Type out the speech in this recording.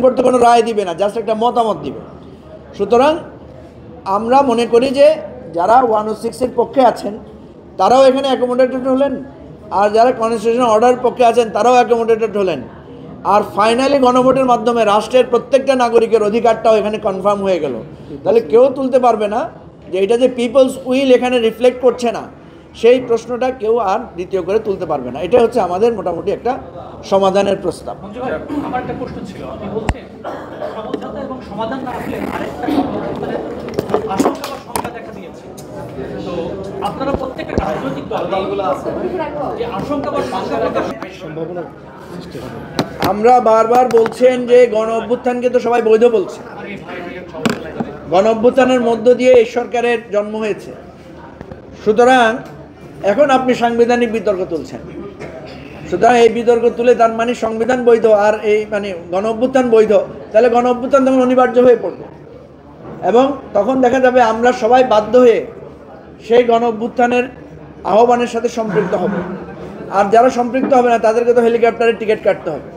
করতে কোনো রায় দিবে না, জাস্ট একটা মতামত দিবে। সুতরাং আমরা মনে করি যে যারা 106-এর পক্ষে আছেন তারাও এখানে অ্যাকোমোডেটেড হলেন, আর যারা কনস্টিটিউশনাল অর্ডার পক্ষে আছেন তারাও অ্যাকোমোডেটেড হলেন। আর ফাইনালি গণভোটের মাধ্যমে রাষ্ট্রের প্রত্যেকটা নাগরিকের অধিকারটাও এখানে কনফার্ম হয়ে গেল। তাহলে কেউ তুলতে পারবে না যে এটা যে পিপলস উইল এখানে রিফ্লেক্ট করছে না, সেই প্রশ্নটা কেউ আর দ্বিতীয় করে তুলতে পারবে না। এটা হচ্ছে আমাদের মোটামুটি একটা সমাধানের প্রস্তাব। আমার একটা প্রশ্ন ছিল, আপনি বলছেন সমঝোতা এবং সমাধান না আসলে আরেকটা আশঙ্কা বা শঙ্কা দেখা দিয়েছে। তো আপনারা প্রত্যেকটা রাজনৈতিক দলগুলো আছে যে আশঙ্কা বা শঙ্কা সম্ভাবনা সৃষ্টি হবে। আমরা বারবার বলছেন যে গণ অভ্যুত্থানকে তো সবাই বৈধ বলছে, গণ অভ্যুত্থানের মধ্য দিয়ে এই সরকারের জন্ম হয়েছে। সুতরাং এখন আপনি সাংবিধানিক বিতর্ক তুলছেন। সুতরাং এই বিতর্ক তুলে তার মানে সংবিধান বৈধ আর এই মানে গণ অভ্যুত্থান বৈধ, তাহলে গণ অভ্যুত্থান তখন অনিবার্য হয়ে পড়বে এবং তখন দেখা যাবে আমরা সবাই বাধ্য হয়ে সেই গণ অভ্যুত্থানের আহ্বানের সাথে সম্পৃক্ত হবে। আর যারা সম্পৃক্ত হবে না তাদেরকে তো হেলিকপ্টারের টিকিট কাটতে হবে।